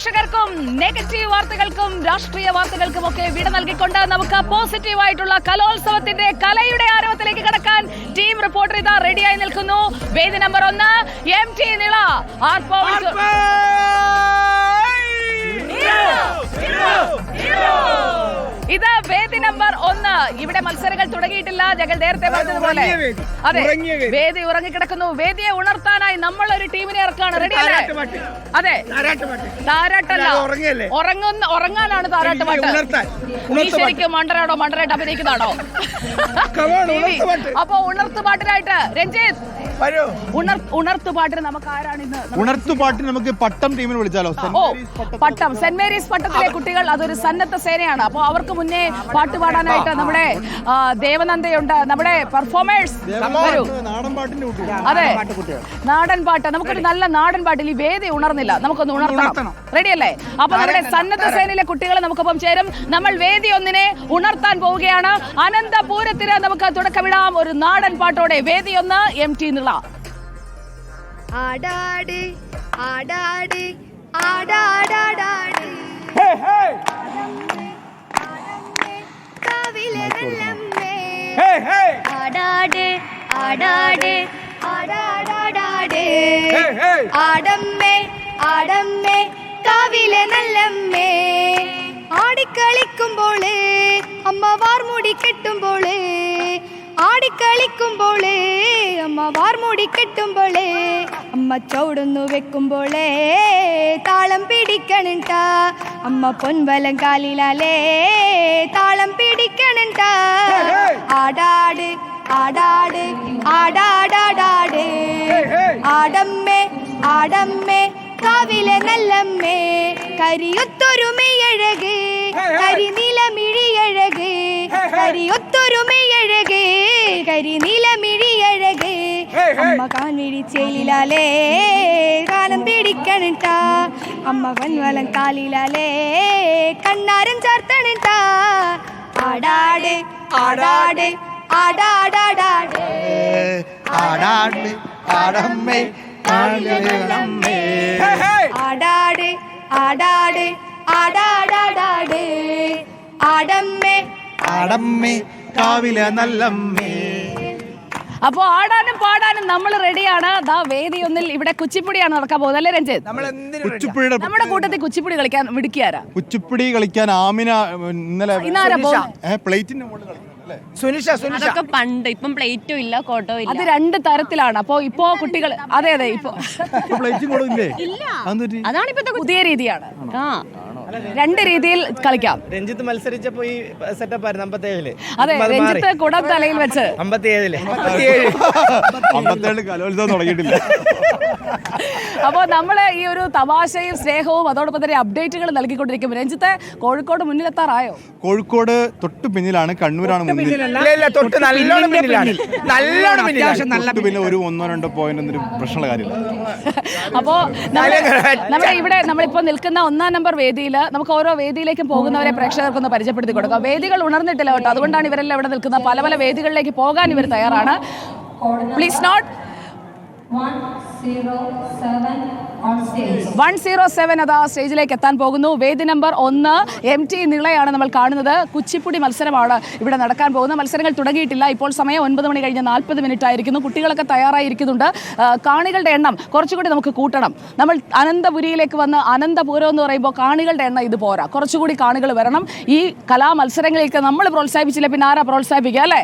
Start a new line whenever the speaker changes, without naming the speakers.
പ്രേക്ഷകർക്കും നെഗറ്റീവ് വാർത്തകൾക്കും രാഷ്ട്രീയ വാർത്തകൾക്കും ഒക്കെ വിട നൽകിക്കൊണ്ട് നമുക്ക് പോസിറ്റീവായിട്ടുള്ള കലോത്സവത്തിന്റെ കലയുടെ ആരവത്തിലേക്ക് കടക്കാൻ ടീം റിപ്പോർട്ടർ ഇതാ റെഡിയായി നിൽക്കുന്നു. വേദി നമ്പർ 1 MT നിള. ഇത് വേദി നമ്പർ 1. ഇവിടെ മത്സരങ്ങൾ തുടങ്ങിയിട്ടില്ല. ഞങ്ങൾ നേരത്തെ പറഞ്ഞതുപോലെ അതെ, വേദി ഉറങ്ങിക്കിടക്കുന്നു. വേദിയെ ഉണർത്താനായി നമ്മൾ ഒരു ടീമിനെ ഇറക്കാണ്. റെഡിയല്ലേ? അതെ, താരാട്ടല്ല, ഉറങ്ങാനാണ് താരാട്ടുപാട്ട്. നീ ശരിക്കും മണ്ടരാടോ മണ്ടരായിട്ട് അഭിനയിക്കുന്നതാണോ? അപ്പൊ ഉണർത്തുപാട്ടിനായിട്ട് രഞ്ജിത്ത്, ഉണർത്തുപാട്ടിന് നമുക്ക് ആരാണ് ഇന്ന്?
ഉണർത്തുപാട്ടിന് നമുക്ക് പട്ടം ടീമിന് വിളിച്ചാലോ?
പട്ടം, സെന്റ് മേരീസ് പട്ടത്തിലെ കുട്ടികൾ അതൊരു സന്നദ്ധ സേനയാണ്. അപ്പൊ അവർക്ക് മുന്നേ പാട്ട് പാടാനായിട്ട് നമ്മുടെ ദേവനന്ദയുണ്ട്, നമ്മുടെ പെർഫോമേഴ്സ്. അതെ, നാടൻ പാട്ട്. നമുക്കൊരു നല്ല നാടൻ പാട്ടിൽ ഈ വേദി ഉണർന്നില്ല, നമുക്കൊന്ന് ഉണർത്തണം. റെഡിയല്ലേ? അപ്പൊ നമ്മുടെ സന്നദ്ധ സേനയിലെ കുട്ടികൾ നമുക്കൊപ്പം ചേരും. നമ്മൾ വേദി 1 ഉണർത്താൻ പോവുകയാണ്. അനന്തപൂരത്തിന് നമുക്ക് തുടക്കമിടാം ഒരു നാടൻ പാട്ടോടെ. വേദി 1 MT നിള.
ആടാട് ആടാട് ആടാടാടാട് കാവിലെ നല്ലമ്മേ ആടാട് ആടാട് ആടാടാടാട് ആടമ്മേ ആടമ്മേ കാവിലെ നല്ലമ്മേ ആടിക്കളിക്കുമ്പോള് അമ്മ വാർമുടി കെട്ടുമ്പോള് ആടിക്കളിക്കുമ്പോളേ അമ്മ വാർമുടി കെട്ടുമ്പോളേ അമ്മ ചവിടുന്നു വെക്കുമ്പോളേ താളം പിടിക്കണുണ്ട അമ്മ പൊൻവലം കാലിലാലേ താളം പിടിക്കണുണ്ട ആടാട് ആടാട് ആടാടാടാട് ആടമ്മേ ആടമ്മേ കാവിലെ നല്ലമ്മേ കരിയൊത്തൊരുമയഴക് കരിനിലമിഴിയഴക് കരിയൊത്തൊരുമയഴക് കരിനിലമിഴിയഴക് അമ്മ കാൻവിഴിച്ചേലിലാലേ കാലം പിടിക്കണുണ്ട അമ്മ വൻവലം കാലിലാലേ കണ്ണാരം ചാർത്തണുണ്ട ആടാട് ആടാട് ആടാടാടാട്
ആടാട് ആടമ്മേ
ആടാട് ആടാട് ആടാടാടാട് ആടമ്മേ
ആടമ്മേ കാവിലെ നല്ലമ്മേ.
അപ്പൊ ആടാനും പാടാനും നമ്മൾ റെഡിയാണ്. ദാ വേദി 1 ഇവിടെ കുച്ചിപ്പുടിയാണ് നടക്കാൻ പോകുന്നത്, അല്ലേ രഞ്ജിത്ത്?
കുച്ചിപ്പുടിയുടെ
നമ്മുടെ കൂട്ടത്തിൽ കുച്ചിപ്പുടി കളിക്കാൻ മിടുക്കിയാരാ?
കുച്ചിപ്പുടി കളിക്കാൻ ആമിന ഇന്നലെ പ്ലേറ്റിന്റെ മുകളിൽ കളിക്കും.
അതൊക്കെ പണ്ട്, ഇപ്പം പ്ലേറ്റും ഇല്ല കോട്ടോ ഇല്ല.
അത് 2 തരത്തിലാണ്. അപ്പൊ ഇപ്പോ കുട്ടികൾ അതെ ഇപ്പൊ
അതാണ് ഇപ്പത്തെ
പുതിയ രീതിയാണ്. 2 രീതിയിൽ കളിക്കാം.
രഞ്ജിത്ത് മത്സരിച്ചപ്പോ ഈ സെറ്റപ്പ് ആയിരുന്നു 57.
അതെ, രഞ്ജിത്ത് കുടം തലയിൽ വെച്ച്
57 കലോത്സവം തുടങ്ങിയിട്ടില്ല.
അപ്പൊ നമ്മള് ഈ ഒരു തമാശയും സ്നേഹവും അതോടൊപ്പം തന്നെ അപ്ഡേറ്റുകൾ നൽകിക്കൊണ്ടിരിക്കും. രഞ്ജിത്ത്, കോഴിക്കോട് മുന്നിലെത്താറായോ?
കോഴിക്കോട് തൊട്ട് പിന്നിലാണ്, കണ്ണൂരാണ് മുന്നിൽ. പിന്നെ ഒരു 1-2 പോയിന്റ് ഒന്നും പ്രശ്നമുള്ള കാര്യമില്ല.
അപ്പോ നമ്മുടെ ഇവിടെ നമ്മളിപ്പോ നിൽക്കുന്ന 1-ാം നമ്പർ വേദിയിൽ നമുക്ക് ഓരോ വേദിയിലേക്കും പോകുന്നവരെ പ്രേക്ഷകർക്കൊന്ന് പരിചയപ്പെടുത്തി കൊടുക്കാം. വേദികൾ ഉണർന്നിട്ടില്ല കേട്ടോ, അതുകൊണ്ടാണ് ഇവരെല്ലാം ഇവിടെ നിൽക്കുന്ന. പല പല വേദികളിലേക്ക് പോകാൻ ഇവർ തയ്യാറാണ്. പ്ലീസ് നോട്ട് 107 അതാ സ്റ്റേജിലേക്ക് എത്താൻ പോകുന്നു. വേദി നമ്പർ 1 MT നിളയാണ് നമ്മൾ കാണുന്നത്. കുച്ചിപ്പുടി മത്സരമാണ് ഇവിടെ നടക്കാൻ പോകുന്നത്. മത്സരങ്ങൾ തുടങ്ങിയിട്ടില്ല. ഇപ്പോൾ സമയം 9 മണി കഴിഞ്ഞ് 40 മിനിറ്റ് ആയിരിക്കുന്നു. കുട്ടികളൊക്കെ തയ്യാറായിരിക്കുന്നുണ്ട്. കാണികളുടെ എണ്ണം കുറച്ചുകൂടി നമുക്ക് കൂട്ടണം. നമ്മൾ അനന്തപുരിയിലേക്ക് വന്ന് അനന്തപുരം എന്ന് പറയുമ്പോൾ കാണികളുടെ എണ്ണം ഇത് പോരാ, കുറച്ചുകൂടി കാണികൾ വരണം. ഈ കലാ മത്സരങ്ങളിലേക്ക് നമ്മൾ പ്രോത്സാഹിപ്പിച്ചില്ല, പിന്നെ ആരാ പ്രോത്സാഹിപ്പിക്കുക, അല്ലേ?